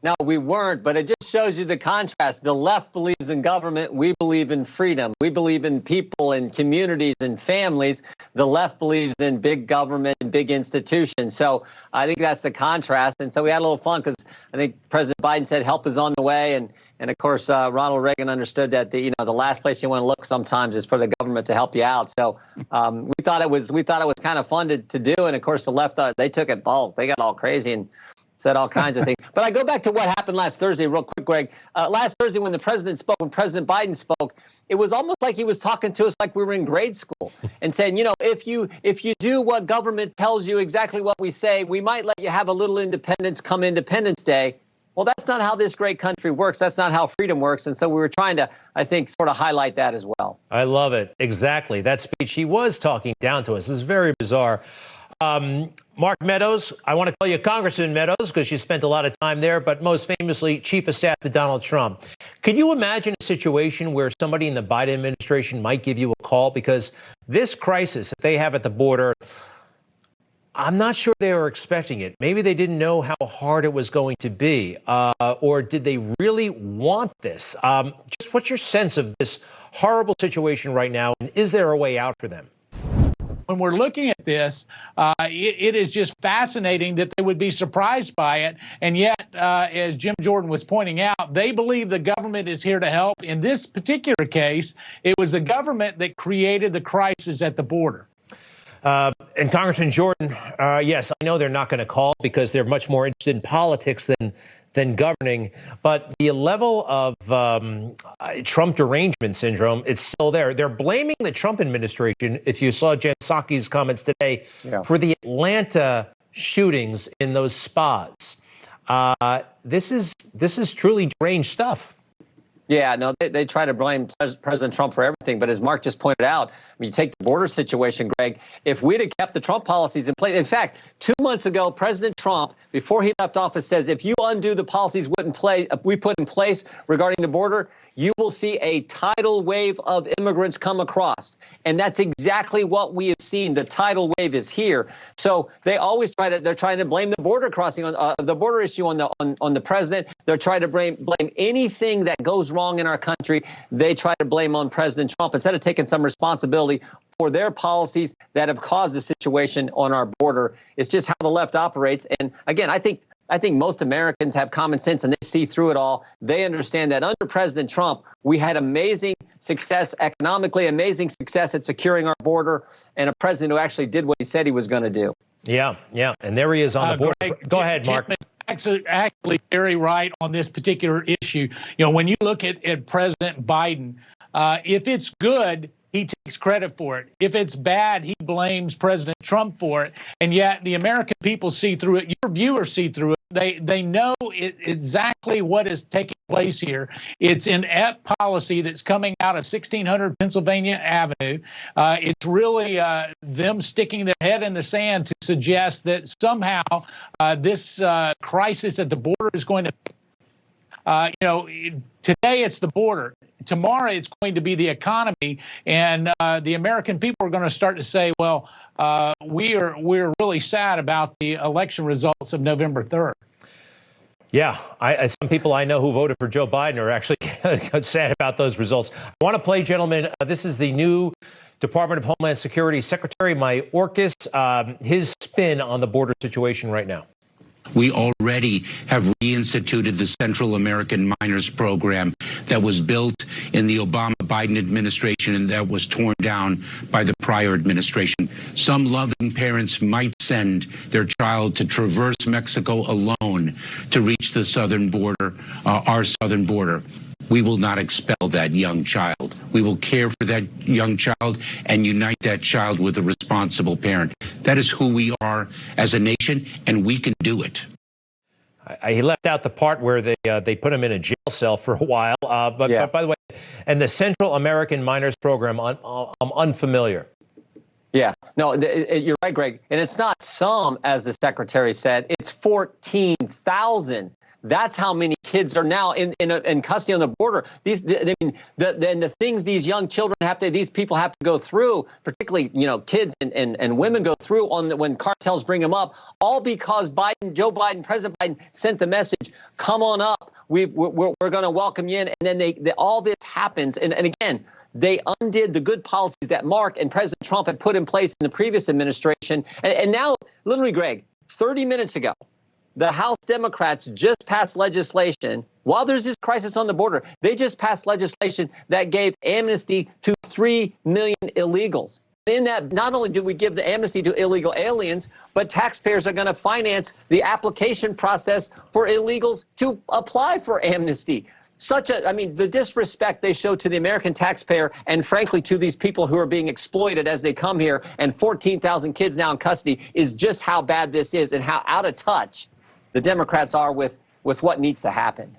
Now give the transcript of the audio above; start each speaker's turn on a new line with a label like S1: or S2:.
S1: No, we weren't, but it just shows you the contrast. The left believes in government. We believe in freedom. We believe in people and communities and families. The left believes in big government and big institutions. So I think that's the contrast. And so we had a little fun because I think President Biden said help is on the way. And of course, Ronald Reagan understood that the last place you want to look sometimes is for the government to help you out. So we thought it was kind of fun to do. And of course, the left, they took it all. They got all crazy and said all kinds of things. But I go back to what happened last Thursday real quick, Greg. Last Thursday when the president spoke, when President Biden spoke, it was almost like he was talking to us like we were in grade school and saying, if you do what government tells you exactly what we say, we might let you have a little independence come Independence Day. Well, that's not how this great country works. That's not how freedom works. And so we were trying to, I think, sort of highlight that as well.
S2: I love it. Exactly. That speech, he was talking down to us. This is very bizarre. Mark Meadows, I want to call you Congressman Meadows because you spent a lot of time there, but most famously, Chief of Staff to Donald Trump. Could you imagine a situation where somebody in the Biden administration might give you a call? Because this crisis that they have at the border, I'm not sure they were expecting it. Maybe they didn't know how hard it was going to be. Or did they really want this? Just what's your sense of this horrible situation right now? And is there a way out for them?
S3: When we're looking at this, it is just fascinating that they would be surprised by it. And yet, as Jim Jordan was pointing out, they believe the government is here to help. In this particular case, it was the government that created the crisis at the border.
S2: And Congressman Jordan, yes, I know they're not going to call because they're much more interested in politics than governing. But the level of Trump derangement syndrome, it's still there. They're blaming the Trump administration, if you saw Jen Psaki's comments today, for the Atlanta shootings in those spas. This is truly deranged stuff.
S1: Yeah, no, they try to blame President Trump for everything. But as Mark just pointed out, you take the border situation, Greg, if we'd have kept the Trump policies in place. In fact, 2 months ago, President Trump, before he left office, says if you undo the policies we put in place regarding the border, you will see a tidal wave of immigrants come across. And that's exactly what we have seen. The tidal wave is here. So they always they're trying to blame the border crossing on the border issue on the president. They're trying to blame anything that goes wrong in our country. They try to blame on President Trump instead of taking some responsibility for their policies that have caused the situation on our border. It's just how the left operates. And again, I think most Americans have common sense and they see through it all. They understand that under President Trump, we had amazing success economically, amazing success at securing our border, and a president who actually did what he said he was going to do.
S2: Yeah. And there he is on the border.
S3: Greg,
S2: Go ahead, Mark.
S3: Actually very right on this particular issue. When you look at President Biden, if it's good, he takes credit for it. If it's bad, he blames President Trump for it. And yet the American people see through it. Your viewers see through it. They know exactly what is taking place here. It's inept policy that's coming out of 1600 Pennsylvania Avenue. It's really them sticking their head in the sand to suggest that somehow this crisis at the border is going to today it's the border. Tomorrow it's going to be the economy, and the American people are going to start to say, well, we're really sad about the election results of November 3rd.
S2: Yeah, some people I know who voted for Joe Biden are actually sad about those results. I want to play, gentlemen. This is the new Department of Homeland Security Secretary Mayorkas, his spin on the border situation right now.
S4: We already have reinstituted the Central American Minors Program that was built in the Obama-Biden administration and that was torn down by the prior administration. Some loving parents might send their child to traverse Mexico alone to reach the southern border, our southern border. We will not expel that young child. We will care for that young child and unite that child with a responsible parent. That is who we are as a nation, and we can do it.
S2: He left out the part where they put him in a jail cell for a while. But by the way, and the Central American Minors Program, I'm unfamiliar.
S1: Yeah, no, you're right, Greg. And it's not some, as the secretary said, it's 14,000 That's how many kids are now in custody on the border. The things these young children these people have to go through, particularly, kids and women go through when cartels bring them up, all because President Biden sent the message, come on up. We're going to welcome you in. And then all this happens. And again, they undid the good policies that Mark and President Trump had put in place in the previous administration. And now, literally, Greg, 30 minutes ago, the House Democrats just passed legislation. While there's this crisis on the border, they just passed legislation that gave amnesty to 3 million illegals. In that, not only do we give the amnesty to illegal aliens, but taxpayers are going to finance the application process for illegals to apply for amnesty. The disrespect they show to the American taxpayer and, frankly, to these people who are being exploited as they come here, and 14,000 kids now in custody, is just how bad this is and how out of touch the Democrats are with what needs to happen.